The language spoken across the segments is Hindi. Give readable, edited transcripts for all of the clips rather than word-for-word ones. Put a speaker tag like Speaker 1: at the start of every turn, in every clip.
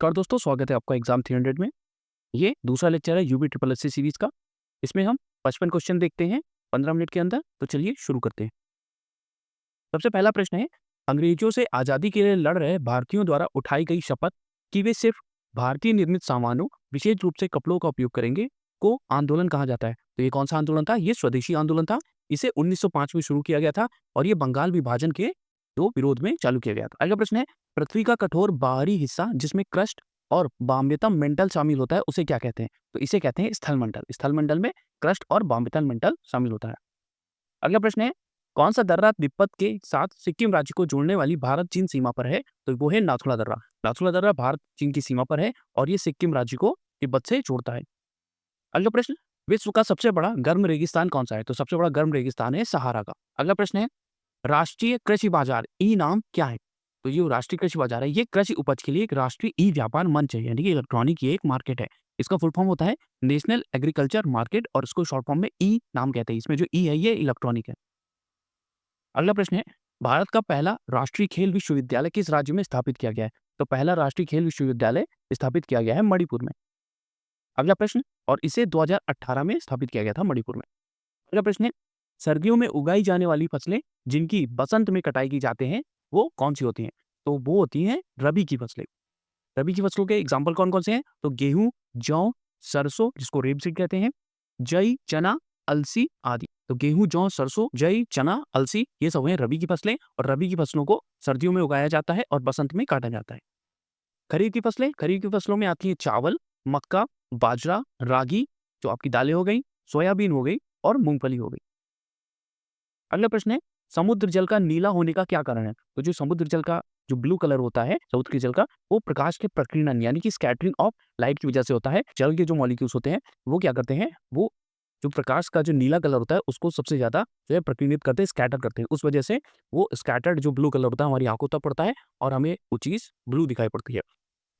Speaker 1: नमस्कार दोस्तों, स्वागत है आपका एग्जाम 300 में। ये दूसरा लेक्चर है यूबी ट्रिपल एससी सीरीज का। इसमें हम 55 क्वेश्चन देखते हैं 15 मिनट के अंदर। तो चलिए शुरू करते हैं। सबसे पहला प्रश्न है, अंग्रेजों से आज़ादी के लिए लड़ रहे भारतीयों द्वारा उठाई गई शपथ कि वे सिर्फ भारतीय निर्मित सामानों, विशेष रूप से कपड़ों का उपयोग करेंगे, को आंदोलन कहा जाता है। तो ये कौन सा आंदोलन था? ये स्वदेशी आंदोलन था। इसे 1905 में शुरू किया गया था और ये बंगाल विभाजन के विरोध में चालू किया गया था। अगला प्रश्न है, पृथ्वी का कठोर बाहरी हिस्सा जिसमें क्रस्ट और बाह्यतम मेंटल शामिल होता है, उसे क्या कहते हैं? तो इसे कहते हैं स्थलमंडल। स्थलमंडल में क्रस्ट और बाह्यतम मेंटल शामिल होता है। अगला प्रश्न है, कौन सा दर्रा तिब्बत के साथ सिक्किम राज्य को जोड़ने वाली भारत चीन सीमा पर है? तो वो है नाथुला दर्रा। नाथुला दर्रा भारत चीन की सीमा पर है और ये सिक्किम राज्य को तिब्बत से जोड़ता है। अगला प्रश्न, विश्व का सबसे बड़ा गर्म रेगिस्तान कौन सा है? तो सबसे बड़ा गर्म रेगिस्तान है सहारा का। अगला प्रश्न है, राष्ट्रीय कृषि बाजार ई नाम क्या है? तो ये राष्ट्रीय कृषि बाजार है, ये कृषि उपज के लिए एक राष्ट्रीय ई व्यापार मंच है, यानी कि इलेक्ट्रॉनिक ये एक मार्केट है। इसका फुल फॉर्म होता है नेशनल एग्रीकल्चर मार्केट और इसको शॉर्ट फॉर्म में ई नाम कहते हैं। इसमें जो ई है ये इलेक्ट्रॉनिक है। अगला प्रश्न है, भारत का पहला राष्ट्रीय खेल विश्वविद्यालय किस राज्य में स्थापित किया गया है? तो पहला राष्ट्रीय खेल विश्वविद्यालय स्थापित किया गया है मणिपुर में। अगला प्रश्न, और इसे 2018 में स्थापित किया गया था मणिपुर में। अगला प्रश्न है, सर्दियों में उगाई जाने वाली फसलें जिनकी बसंत में कटाई की जाते हैं वो कौन सी होती हैं? तो वो होती हैं रबी की फसलें। रबी की फसलों के एग्जाम्पल कौन कौन से हैं? तो गेहूं, जौ, सरसों जिसको रेपसीड कहते हैं, जई, चना, अलसी आदि। तो गेहूं, जौ, सरसों, जई, चना, अलसी ये सब हैं रबी की फसलें और रबी की फसलों को सर्दियों में उगाया जाता है और बसंत में काटा जाता है। खरीफ की फसलें, खरीफ की फसलों में आती है चावल, मक्का, बाजरा, रागी जो आपकी दालें हो गई, सोयाबीन हो गई और मूंगफली हो गई। अगला प्रश्न है, समुद्र जल का नीला होने का क्या कारण है? तो जो समुद्र जल का जो ब्लू कलर होता है समुद्र के जल का, वो प्रकाश के प्रकीर्णन यानी कि स्कैटरिंग ऑफ लाइट की वजह से होता है। जल के जो मॉलिक्यूल्स होते हैं वो क्या करते हैं, वो जो प्रकाश का जो नीला कलर होता है उसको सबसे ज्यादा जो है प्रकीर्णित करते हैं, स्कैटर करते हैं। उस वजह से वो स्कैटर्ड जो ब्लू कलर होता है हमारी आंखों तक पड़ता है और हमें वो चीज ब्लू दिखाई पड़ती है।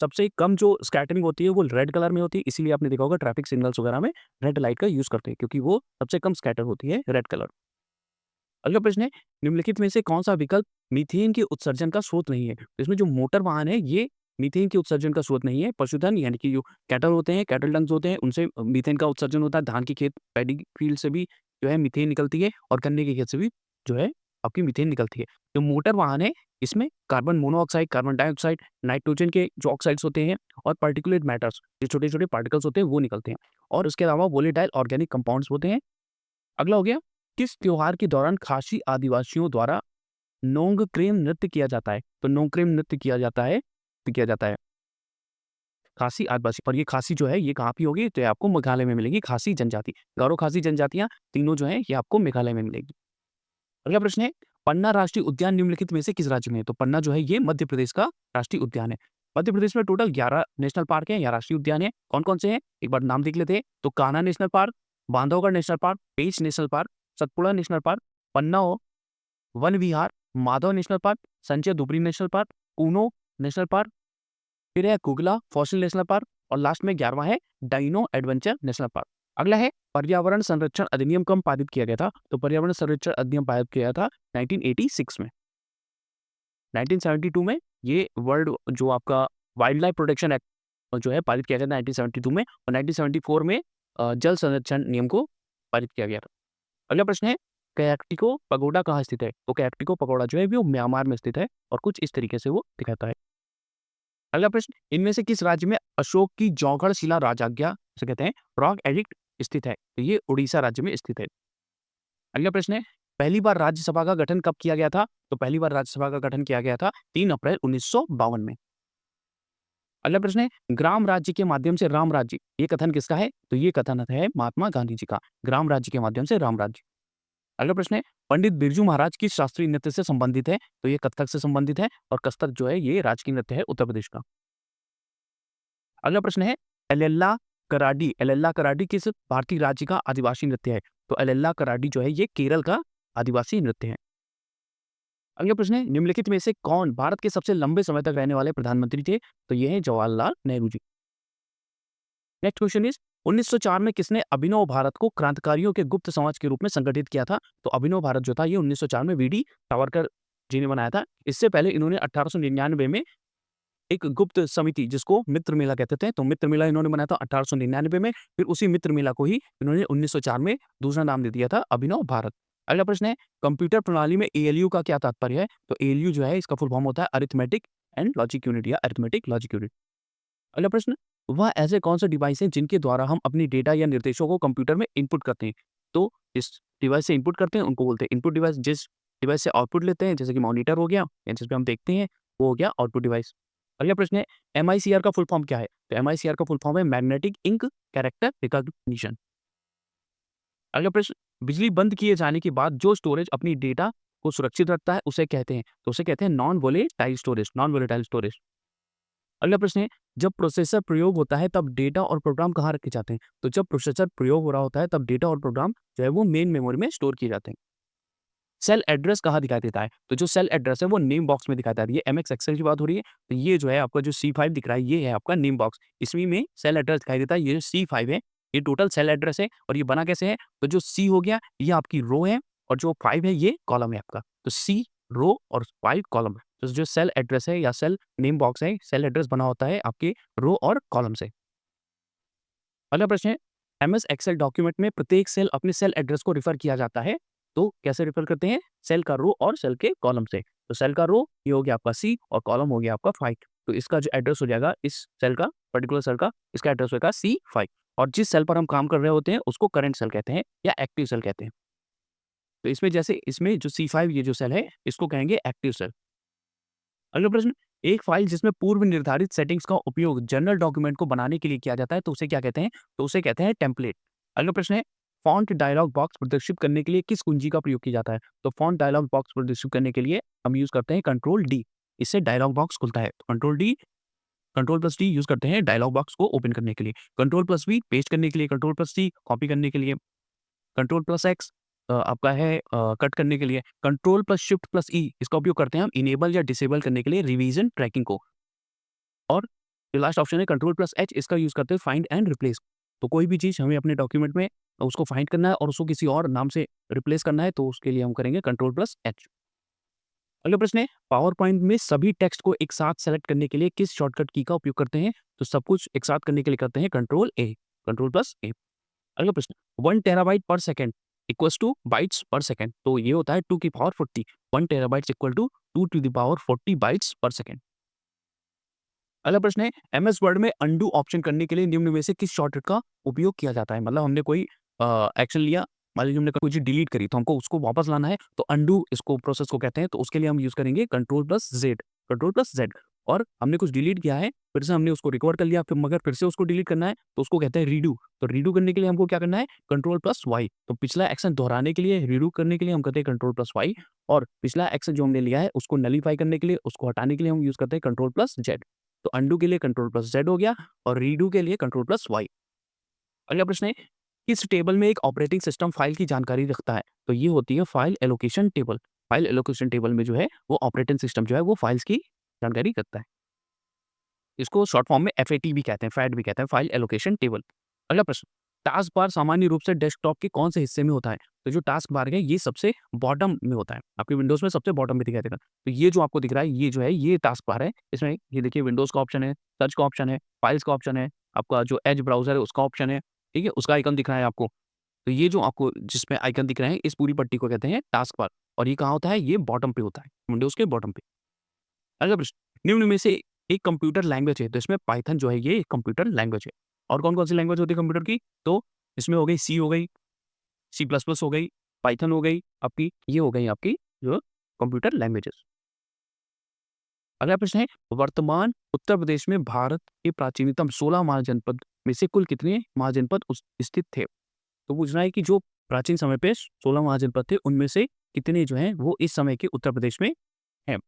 Speaker 1: सबसे कम जो स्कैटरिंग होती है वो रेड कलर में होती है, इसीलिए आपने देखा होगा ट्रैफिक सिग्नल्स वगैरह में रेड लाइट का यूज करते हैं क्योंकि वो सबसे कम स्कैटर होती है रेड कलर। अगला प्रश्न है, निम्नलिखित में से कौन सा विकल्प मीथेन के उत्सर्जन का स्रोत नहीं है? तो इसमें जो मोटर वाहन है ये मीथेन के उत्सर्जन का स्रोत नहीं है। पशुधन यानी कि जो कैटल होते हैं, कैटल डंग्स होते हैं, उनसे मीथेन का उत्सर्जन होता है। धान के खेत, पैडी फील्ड से भी जो है मीथेन निकलती है और गन्ने के खेत से भी जो है आपकी मीथेन निकलती है। जो मोटर वाहन है इसमें carbon monoxide, carbon dioxide, nitrogen के जो ऑक्साइड्स होते हैं और पार्टिकुलेट मैटर्स जो छोटे छोटे पार्टिकल्स होते हैं वो निकलते हैं और उसके अलावा वोलेटाइल ऑर्गेनिक कंपाउंड्स होते हैं। अगला हो गया, किस त्योहार के दौरान खासी आदिवासियों द्वारा नोंगक्रेम नृत्य किया जाता है? तो नोंगक्रेम नृत्य किया जाता है खासी आदिवासी। पर ये खासी जो है ये कहाँ पे होगी? तो ये आपको मेघालय में मिलेगी। खासी जनजाति, गारो खासी जनजातियां तीनों जो है ये आपको मेघालय में मिलेगी। अगला प्रश्न है, पन्ना राष्ट्रीय उद्यान निम्नलिखित में से किस राज्य में है? तो पन्ना जो है ये मध्य प्रदेश का राष्ट्रीय उद्यान है। मध्य प्रदेश में टोटल 11 नेशनल पार्क है या राष्ट्रीय उद्यान है। कौन कौन से हैं एक बार नाम देख लेते हैं। तो Kanha national park, Bandhavgarh national park, Pench national park, Satpura national park, Panna Van Vihar, Madhav national park, Sanjay Dubri national park, Kuno national park, फिर है कुगला फॉसिल नेशनल पार्क और लास्ट में 11वां है डाइनो एडवेंचर नेशनल पार्क। अगला है, पर्यावरण संरक्षण अधिनियम कब पारित किया गया था? तो पर्यावरण संरक्षण अधिनियम पारित किया था 1986 में। 1972 में ये वर्ल्ड जो आपका वाइल्ड लाइफ प्रोटेक्शन एक्ट जो है पारित किया गया था 1972 में और 1974 में जल संरक्षण नियम को पारित किया गया था। अगला प्रश्न है, कैक्टिको पगोडा कहाँ स्थित है? तो कैक्टिको पगोडा जो है वो म्यांमार में स्थित है और कुछ इस तरीके से वो दिखाता है। अगला प्रश्न, इनमें से किस राज्य में अशोक की जौगढ़ शिला राजाज्ञा से कहते हैं रॉक एडिक्ट स्थित है? तो ये उड़ीसा राज्य में स्थित है। अगला प्रश्न है, पहली बार राज्यसभा का गठन कब किया गया था? तो पहली बार राज्यसभा का गठन किया गया था 3 अप्रैल 1952 में। अगला प्रश्न है, ग्राम राज्य के माध्यम से राम राज्य ये कथन किसका है? तो ये कथन है महात्मा गांधी जी का, ग्राम राज्य के माध्यम से राम राज्य। अगला प्रश्न है, पंडित बिरजू महाराज किस शास्त्रीय नृत्य से संबंधित है? तो ये कथक से संबंधित है और कथक जो है ये राजकीय नृत्य है उत्तर प्रदेश का। अगला प्रश्न है, एलेल्ला कराडी किस भारतीय राज्य का आदिवासी नृत्य है? तो एलेल्ला कराडी जो है ये केरल का आदिवासी नृत्य है। अगला प्रश्न है, निम्नलिखित में से कौन भारत के सबसे लंबे समय तक रहने वाले प्रधानमंत्री थे? तो ये है Jawaharlal Nehru ji. Next question is, 1904 में किसने अभिनव भारत को क्रांतिकारियों के गुप्त समाज के रूप में संगठित किया था? तो अभिनव भारत जो था ये 1904 में वीडी सावरकर जी ने बनाया था। इससे पहले इन्होंने 1899 में एक गुप्त समिति जिसको मित्र मेला कहते थे, तो मित्र मेला इन्होंने बनाया था 1899 में, फिर उसी मित्र मेला को ही इन्होंने 1904 में दूसरा नाम दे दिया था अभिनव भारत। अगला प्रश्न है, कंप्यूटर प्रणाली में एएलयू का क्या तात्पर्य है? तो एएलयू जो है इसका फुल फॉर्म होता है अरिथमेटिक एंड लॉजिक यूनिट या अरिथमेटिक लॉजिक यूनिट। अगला प्रश्न, वह ऐसे कौन से डिवाइस हैं जिनके द्वारा हम अपनी डेटा या निर्देशों को कंप्यूटर में इनपुट करते हैं? तो इस डिवाइस से इनपुट करते हैं उनको बोलते हैं इनपुट डिवाइस। जिस डिवाइस से आउटपुट लेते हैं जैसे कि मॉनिटर हो गया या जिस पे हम देखते हैं वो हो गया आउटपुट डिवाइस। अगला प्रश्न है, एमआईसीआर का फुल फॉर्म क्या है? तो एमआईसीआर का फुल फॉर्म है मैग्नेटिक इंक कैरेक्टर रिकॉग्निशन। अगला प्रश्न, बिजली बंद किए जाने के बाद जो स्टोरेज अपनी डेटा को सुरक्षित रखता है उसे कहते हैं? तो उसे कहते हैं non volatile storage, non volatile storage. अगला प्रश्न है, जब प्रोसेसर प्रयोग होता है तब डेटा और प्रोग्राम कहाँ रखे जाते हैं? तो जब प्रोसेसर प्रयोग हो रहा होता है तब डेटा और प्रोग्राम जो है वो मेन मेमोरी में स्टोर किए जाते हैं। सेल एड्रेस कहाँ दिखाई देता है? तो जो सेल एड्रेस है वो नेम बॉक्स में दिखाई देता है। ये एमएक्स एक्सेल की बात हो रही है, तो ये जो है आपका जो C5 दिख रहा है ये है आपका नेम बॉक्स। इसमें में सेल एड्रेस दिखाई देता है। ये जो C5 है ये टोटल सेल एड्रेस है और ये बना कैसे है? तो जो C हो गया ये आपकी रो है और जो 5 है ये कॉलम है आपका। तो C रो और 5 कॉलम है। तो जो सेल एड्रेस है या सेल नेम बॉक्स है, सेल एड्रेस बना होता है आपके रो और कॉलम से। अगला प्रश्न है, एमएस एक्सेल डॉक्यूमेंट में प्रत्येक सेल अपने सेल एड्रेस को रिफर किया जाता है, तो कैसे रिफर करते हैं? सेल का रो और सेल के कॉलम से। तो सेल का रो ये हो गया आपका C और कॉलम हो गया आपका 5। तो इसका जो एड्रेस हो जाएगा इस सेल का, पर्टिकुलर सेल का, इसका एड्रेस होगा C5 और जिस सेल पर हम काम कर रहे होते हैं उसको करंट सेल कहते हैं या एक्टिव सेल कहते हैं। तो इसमें जैसे इसमें जो C5 ये जो सेल है इसको कहेंगे एक्टिव सेल। अगला प्रश्न, एक फाइल जिसमें पूर्व निर्धारित सेटिंग्स का उपयोग जनरल डॉक्यूमेंट को बनाने के लिए किया जाता है तो उसे क्या कहते हैं? तो उसे कहते हैं टेम्पलेट। अगला प्रश्न है, फॉन्ट डायलॉग बॉक्स प्रदर्शित करने के लिए किस कुंजी का प्रयोग किया जाता है? तो फॉन्ट डायलॉग बॉक्स प्रदर्शित करने के लिए हम यूज करते हैं कंट्रोल डी। इससे डायलॉग बॉक्स खुलता है। तो कंट्रोल प्लस डी यूज करते हैं डायलॉग बॉक्स को ओपन करने के लिए। कंट्रोल प्लस वी पेस्ट करने के लिए, कंट्रोल प्लस सी कॉपी करने के लिए, कंट्रोल प्लस एक्स आपका है कट करने के लिए, कंट्रोल प्लस शिफ्ट प्लस ई इसका उपयोग करते हैं हम इनेबल या डिसेबल करने के लिए रिवीजन ट्रैकिंग को। और जो लास्ट ऑप्शन है कंट्रोल प्लस एच इसका यूज करते हैं फाइंड एंड रिप्लेस। तो कोई भी चीज हमें अपने डॉक्यूमेंट में उसको फाइंड करना है और उसको किसी और नाम से रिप्लेस करना है तो उसके लिए हम करेंगे कंट्रोल प्लस एच। अगला प्रश्न है, पावर पॉइंट में सभी टेक्स्ट को एक साथ सेलेक्ट करने के लिए किस शॉर्टकट की का उपयोग करते हैं? तो सब कुछ एक साथ करने के लिए करते हैं control A, control plus A. अगला प्रश्न, 1 terabyte per second equals to bytes per second. तो ये होता है 2 की power 40। 1 terabytes equal to 2 to the power 40 bytes per second. अगला प्रश्न है, एमएस वर्ड में अंडू ऑप्शन करने के लिए निम्न में से किस शॉर्टकट का उपयोग किया जाता है? मतलब हमने कोई एक्शन लिया, मान लीजिए हमने कोई चीज डिलीट करी तो हमको उसको वापस लाना है तो अंडू इसको प्रोसेस को कहते हैं। तो उसके लिए हम यूज करेंगे control plus Z, control plus Z. और हमने कुछ डिलीट किया है फिर से हमने उसको रिकवर कर लिया फिर मगर फिर से उसको डिलीट करना है तो उसको कहते हैं रीडू। तो रीडू करने के लिए हमको क्या करना है? Control plus Y. तो पिछला एक्शन दोहराने के लिए रीडू करने के लिए हम करते हैं कंट्रोल प्लस वाई और पिछला एक्शन जो हमने लिया है उसको नलीफाई करने के लिए, उसको हटाने के लिए हम यूज करते हैं कंट्रोल प्लस जेड। तो अंडू के लिए कंट्रोल प्लस जेड हो गया और रीडू के लिए कंट्रोल प्लस वाई। अगला प्रश्न है, किस टेबल में एक ऑपरेटिंग सिस्टम फाइल की जानकारी रखता है? तो ये होती है file allocation table. File allocation table में जो है वो ऑपरेटिंग सिस्टम जो है वो फाइल्स की जानकारी रखता है। इसको शॉर्ट फॉर्म में एफएटी भी कहते हैं, फैट भी कहते हैं, फाइल एलोकेशन टेबल। अगला प्रश्न, टास्क बार सामान्य रूप से डेस्कटॉप के कौन से हिस्से में होता है? तो जो टास्क बार है ये सबसे बॉटम में होता है। आपके विंडोज में सबसे बॉटम में दिखाई देगा। तो ये जो आपको दिख रहा है ये जो है ये टास्क बार है। इसमें ये देखिए विंडोज का ऑप्शन है, सर्च का ऑप्शन है, फाइल्स का ऑप्शन है, आपका जो एज ब्राउजर है उसका ऑप्शन है, ठीक है, उसका आइकन दिख रहा है आपको। तो ये जो आपको जिसमें आइकन दिख रहे हैं इस पूरी पट्टी को कहते हैं टास्क बार और ये कहाँ होता है? ये बॉटम पे होता है, विंडोज के बॉटम पे। अगला प्रश्न, निम्न में से एक कंप्यूटर लैंग्वेज है तो इसमें पाइथन जो है ये कंप्यूटर लैंग्वेज है। और कौन-कौन सी लैंग्वेज होती है कंप्यूटर की? तो इसमें हो गई सी हो गई, सी प्लस प्लस हो गई, पाइथन हो गई, आपकी ये हो गई आपकी जो कंप्यूटर लैंग्वेजेस। अगला प्रश्न है, वर्तमान उत्तर प्रदेश में भारत के प्राचीनतम 16 महाजनपद में से कुल कितने महाजनपद स्थित थे? तो पूछ रहा है कि जो प्राचीन समय पे 16 महाजनपद थे उनमें से कितने जो हैं वो इस समय के उत्तर प्रदेश में हैं।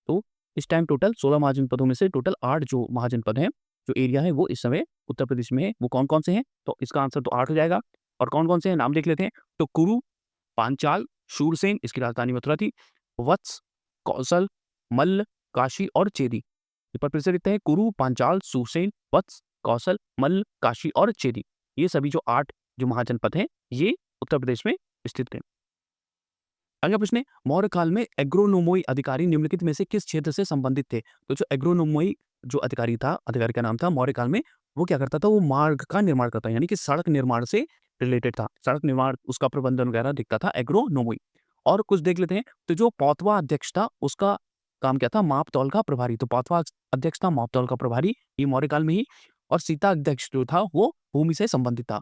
Speaker 1: तो इस टाइम टोटल 16 महाजनपदों में से टोटल 8 जो महाजनपद हैं, जो एरिया है वो इस समय उत्तर प्रदेश में है। वो कौन-कौन से हैं? तो इसका आंसर तो 8 हो जाएगा। और कौन-कौन से हैं नाम देख लेते हैं। तो कुरु, पांचाल, शूरसेन इसकी राजधानी मथुरा थी, वत्स, कौशल, मल्ल, काशी और चेदी। एक बार फिर से देखते हैं कुरु, पांचाल, शूरसेन, वत्स, कौशल, मल्ल, काशी और चेदी। ये सभी जो 8 जो महाजनपद हैं ये उत्तर प्रदेश में स्थित हैं। अगला प्रश्न है, मौर्य काल में एग्रोनोमोई अधिकारी निम्नलिखित में से किस क्षेत्र से संबंधित थे? तो जो एग्रोनोमोई जो अधिकारी का नाम था मौर्य काल में, वो क्या करता था, वो मार्ग का निर्माण करता, यानी कि सड़क निर्माण से रिलेटेड था। सड़क निर्माण, उसका प्रबंधन वगैरह दिखता था, एग्रोनोमी। और कुछ देख लेते हैं, तो जो पौतवा अध्यक्ष था, उसका काम क्या था, माप-तौल का प्रभारी। तो पौतवा अध्यक्ष था, माप-तौल का प्रभारी, ये मौर्य काल में ही। और सीता अध्यक्ष जो था, वो भूमि से संबंधित था।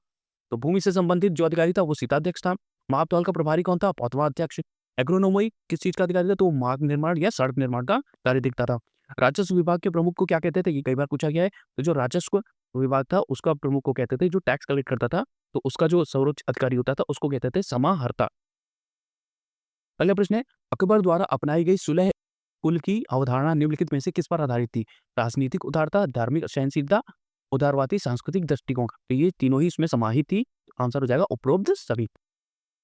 Speaker 1: तो भूमि से संबंधित जो अधिकारी था, वो सीता अध्यक्ष था। माप-तौल का प्रभारी कौन था, पौतवा अध्यक्ष। एग्रोनोमी किस चीज़ का अधिकारी था, तो मार्ग निर्माण या सड़क निर्माण का कार्य दिखता था। राजस्व विभाग के प्रमुख को क्या कहते थे, ये कई बार पूछा गया है। तो जो राजस्व विभाग था, उसका प्रमुख को कहते थे, जो टैक्स कलेक्ट करता था, तो उसका जो सर्वोच्च अधिकारी होता था, उसको कहते थे समाहर्ता। अगला प्रश्न है, अकबर द्वारा अपनाई गई सुलह कुल की अवधारणा निम्नलिखित में से किस पर आधारित थी? राजनीतिक उदारता, धार्मिक सहनशीलता, उदारवादी सांस्कृतिक दृष्टिकोण। तो ये तीनों ही इसमें समाहित थी। आंसर हो जाएगा उपरोक्त सभी।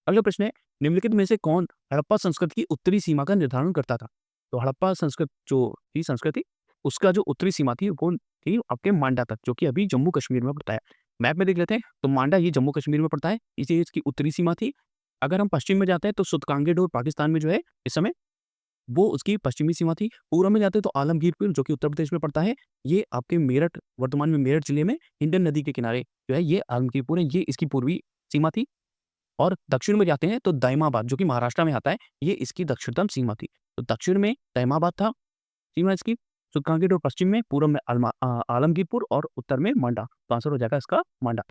Speaker 1: अगला प्रश्न है, निम्नलिखित में से कौन हड़प्पा संस्कृति की उत्तरी सीमा का निर्धारण करता था? तो हड़प्पा संस्कृति, उसका जो उत्तरी सीमा थी, वो थी आपके मांडा तक, जो कि अभी जम्मू कश्मीर में पड़ता है। मैप में देख लेते हैं, तो मांडा ये जम्मू कश्मीर में पड़ता है, इसे इसकी उत्तरी सीमा थी। अगर हम पश्चिम में जाते हैं, तो सुतकांगे डोर पाकिस्तान में जो है इस समय, वो उसकी पश्चिमी सीमा थी। पूर्व में जाते हैं तो आलमगीरपुर, जो कि उत्तर प्रदेश में पड़ता है, ये आपके मेरठ, वर्तमान में मेरठ जिले में हिंडन नदी के किनारे जो है ये आलमगीरपुर है, ये इसकी पूर्वी सीमा थी। और दक्षिण में जाते हैं तो दाइमाबाद, जो कि महाराष्ट्र में आता है, ये इसकी दक्षिणतम सीमा थी। तो दक्षिण में दाइमाबाद था सीमा इसकी, सुतकांगेर और पश्चिम में, पूर्व में आलमगीरपुर और उत्तर में मांडा। तो आंसर हो जाएगा इसका मांडा।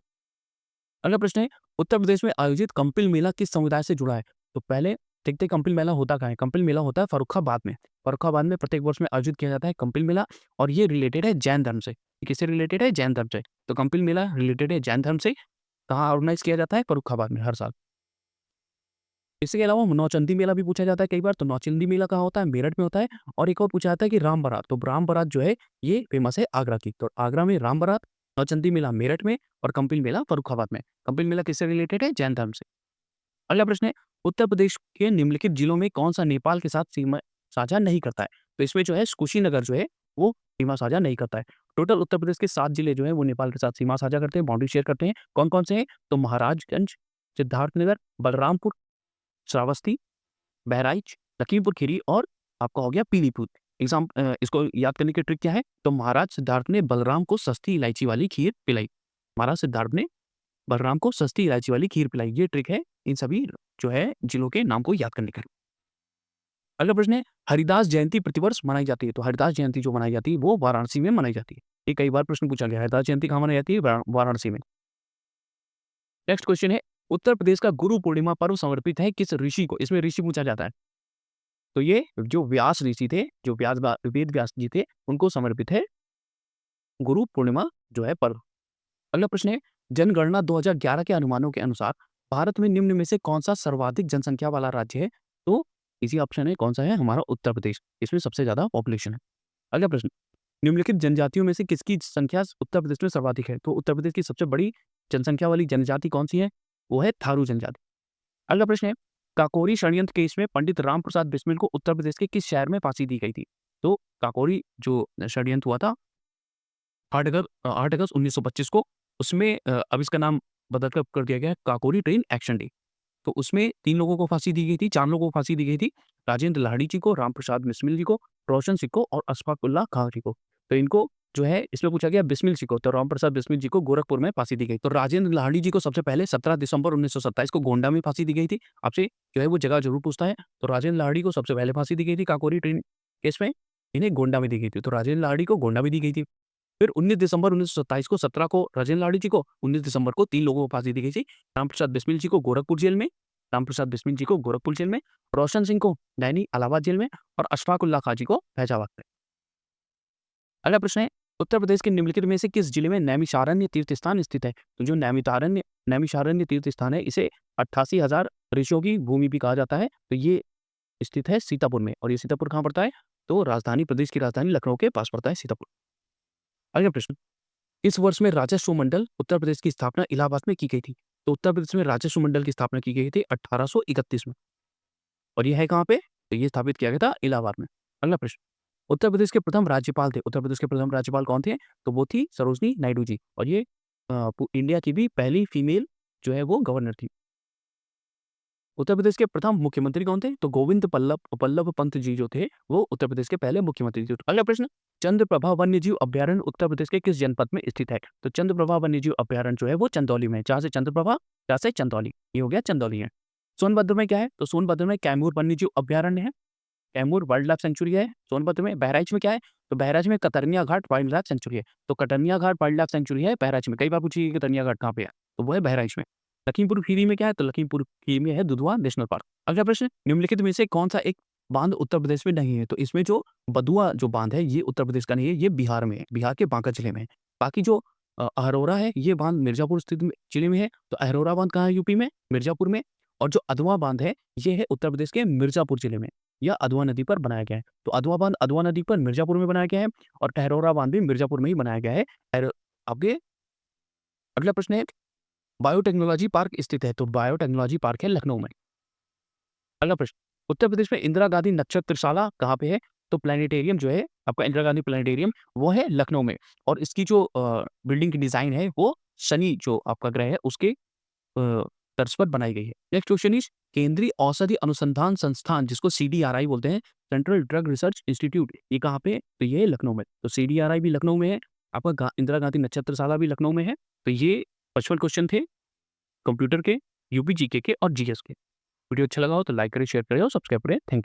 Speaker 1: अगला प्रश्न है, उत्तर प्रदेश में आयोजित कंपिल मेला किस समुदाय से जुड़ा है? तो पहले देखते हैं कंपिल मेला होता कहाँ है। कंपिल मेला होता है फर्रुखाबाद में। फर्रुखाबाद में प्रत्येक वर्ष में आयोजित किया जाता है कंपिल मेला, और ये रिलेटेड है जैन धर्म से। ये किससे रिलेटेड है? जैन धर्म से। तो कंपिल मेला रिलेटेड है जैन धर्म से। कहाँ ऑर्गेनाइज किया जाता है? फर्रुखाबाद में हर साल। इसके अलावा नौचंदी मेला भी पूछा जाता है कई बार। तो नौचंदी मेला कहाँ होता है? मेरठ में होता है। और एक और पूछा जाता है कि राम बारात। तो राम बारात जो है ये फेमस है आगरा की। तो आगरा में राम बारात, नौचंदी मेला मेरठ में, और कंपिल मेला फर्रुखाबाद में। कंपिल मेला किससे रिलेटेड है? जैन धर्म से। अगला प्रश्न है, उत्तर प्रदेश के निम्नलिखित जिलों में कौन-सा नेपाल के साथ सीमा साझा नहीं करता है? तो इसमें जो है कुशीनगर जो है वो सीमा साझा नहीं करता है। टोटल उत्तर प्रदेश के 7 जिले जो हैं वो नेपाल के साथ सीमा साझा करते हैं, बाउंड्री शेयर करते हैं। कौन-कौन से हैं? तो महाराजगंज, सिद्धार्थनगर, बलरामपुर, श्रावस्ती, बहराइच, लखीमपुर खीरी और आपका हो गया पीलीभीत। इसको याद करने की ट्रिक क्या है? तो महाराज सिद्धार्थ ने बलराम को सस्ती इलायची वाली खीर पिलाई। महाराज सिद्धार्थ ने बलराम को सस्ती इलायची वाली खीर पिलाई। ये ट्रिक है इन सभी जो है जिलों के नाम को याद करने का। अगला प्रश्न है, हरिदास जयंती प्रतिवर्ष मनाई जाती है। तो हरिदास जयंती जो मनाई जाती है वो वाराणसी में मनाई जाती है। ये कई बार प्रश्न पूछा गया है, हरिदास जयंती कहाँ मनाई जाती है? वाराणसी में। नेक्स्ट क्वेश्चन है, उत्तर प्रदेश का गुरु पूर्णिमा पर्व समर्पित है किस ऋषि को? इसमें ऋषि पूछा जाता है। तो ये जो व्यास ऋषि थे, जो वेद व्यास जी थे, उनको समर्पित है गुरु पूर्णिमा जो है पर्व। अगला प्रश्न है, जनगणना 2011 के अनुमानों के अनुसार भारत में निम्न में से कौन सा सर्वाधिक जनसंख्या वाला राज्य है? तो इसी ऑप्शन है, कौन सा है? हमारा उत्तर प्रदेश। इसमें सबसे ज्यादा पॉपुलेशन है। अगला प्रश्न, निम्नलिखित जनजातियों में से किसकी संख्या उत्तर प्रदेश में सर्वाधिक है? तो उत्तर प्रदेश की सबसे बड़ी जनसंख्या वाली जनजाति कौन सी है? वो है थारू जनजाति। अगला प्रश्न है, काकोरी षड्यंत्र केस में पंडित राम प्रसाद बिस्मिल को उत्तर प्रदेश के किस शहर में फांसी दी गई थी? तो काकोरी जो षड्यंत्र हुआ था 8 अगस्त 1925 को, उसमें अब इसका नाम बदल कर दिया गया है काकोरी ट्रेन एक्शन डे। तो उसमें 3 लोगों को फांसी दी गई थी, 4 लोगों को फांसी दी गई थी। राजेंद्र लाहिड़ी जी को, राम प्रसाद बिस्मिल जी को, रोशन सिंह को और अशफाक उल्लाह खां जी को। तो इनको जो है इसमें पूछा गया बिस्मिल जी को, तो राम प्रसाद बिस्मिल जी को गोरखपुर में फांसी दी गई। तो राजेंद्र लाहिड़ी जी को सबसे पहले 17 दिसंबर 1927 को गोंडा में फांसी दी गई थी। आपसे जो है वो जगह ज़रूर पूछता है। तो राजेंद्र लाहिड़ी को सबसे पहले फांसी दी गई थी काकोरी ट्रेन केस में, इन्हें गोंडा में दी गई थी। तो राजेंद्र लाहिड़ी को गोंडा में दी गई थी। फिर 19 दिसंबर 1927 को 17 को राजेंद्र लाहिड़ी जी को, 19 दिसंबर को 3 लोगों को फांसी दी गई थी। रामप्रसाद बिस्मिल जी को गोरखपुर जेल में, रोशन सिंह को नैनी इलाहाबाद जेल में, और अशफाक उल्लाह खां जी को फैजाबाद में। अगला प्रश्न है, उत्तर प्रदेश के निम्नलिखित में से किस जिले में नैमिषारण्य तीर्थ स्थान स्थित है? तो जो नैमिषारण्य तीर्थ स्थान है, इसे 88,000 ऋषियों की भूमि भी कहा जाता है। तो ये स्थित है सीतापुर में। और ये सीतापुर कहाँ पड़ता है? तो प्रदेश की राजधानी लखनऊ के पास पड़ता है सीतापुर। अगला प्रश्न, इस वर्ष में राजस्व मंडल उत्तर प्रदेश की स्थापना इलाहाबाद में की गई थी। तो उत्तर प्रदेश में राजस्व मंडल की स्थापना की गई थी 1831 में। और ये है कहाँ पे? तो ये स्थापित किया गया था इलाहाबाद में। अगला प्रश्न, उत्तर प्रदेश के प्रथम राज्यपाल थे। उत्तर प्रदेश के प्रथम राज्यपाल कौन थे? तो वो थी सरोजनी नायडू जी। और ये इंडिया की भी पहली फीमेल जो है वो गवर्नर थी। उत्तर प्रदेश के प्रथम मुख्यमंत्री कौन थे? तो गोविंद पल्लभ पल्लभ पंत जी जो थे वो उत्तर प्रदेश के पहले मुख्यमंत्री थे। अगला प्रश्न, चंद्रप्रभा वन्यजीव अभ्यारण्य उत्तर प्रदेश के किस जनपद में स्थित है? तो चंद्रप्रभा वन्यजीव अभ्यारण्य जो है वो चंदौली में है। जहाँ से चंद्रप्रभा, जहाँ से चंदौली, ये हो गया चंदौली है। सोनभद्र में क्या है? तो सोनभद्र में कैमूर वन्यजीव अभ्यारण्य है, कैमूर वाइल्ड लाइफ सेंचुरी है सोनभद्र में। बहराइच में क्या है? तो बहराइच में कतरनिया घाट वाइल्ड लाइफ सेंचुरी है। तो कतरनिया घाट वाइल्ड लाइफ सेंचुरी है बहराइच में। कई बार पूछी कतरनिया घाट कहाँ पे है? तो वो है बहराइच में। लखीमपुर खीरी में क्या है? तो लखीमपुर खीरी में है दुधवा नेशनल पार्क। अगला प्रश्न, निम्नलिखित में से कौन सा एक बांध उत्तर प्रदेश में नहीं है? तो इसमें जो बदुआ जो बांध है ये उत्तर प्रदेश का नहीं है, ये बिहार में है, बिहार के बांका जिले में है। बाकी जो अहरोरा है ये बांध मिर्जापुर स्थित जिले में है। तो अहरोरा बांध कहाँ है? यूपी में, मिर्जापुर में। और जो अधवा बांध है ये है उत्तर प्रदेश के मिर्जापुर जिले में, या अधवा नदी पर बनाया गया है। तो अधवा बांध अधवा नदी पर मिर्जापुर में बनाया गया है और टहरौरा बांध भी मिर्जापुर में ही बनाया गया है। आगे अगला प्रश्न है, बायोटेक्नोलॉजी पार्क स्थित है? तो बायोटेक्नोलॉजी पार्क है लखनऊ में। अगला प्रश्न, उत्तर प्रदेश में इंदिरा गांधी नक्षत्रशाला कहाँ पे है? तो प्लानिटेरियम जो है आपका इंदिरा गांधी प्लानिटेरियम वो है लखनऊ में। और इसकी जो बिल्डिंग की डिजाइन है वो शनि जो आपका ग्रह है उसके तर्ज पर बनाई गई है। नेक्स्ट क्वेश्चन इज, केंद्रीय औषधि अनुसंधान संस्थान जिसको CDRI बोलते हैं, सेंट्रल ड्रग रिसर्च इंस्टीट्यूट, ये कहाँ पे? तो ये है लखनऊ में। तो CDRI भी लखनऊ में है, आपका इंदिरा गांधी नक्षत्रशाला भी लखनऊ में है। तो ये 55 क्वेश्चन थे कंप्यूटर के, यूपी जीके के और जीएस के। वीडियो अच्छा लगा हो तो लाइक करें, शेयर करें और सब्सक्राइब करें। Thank you.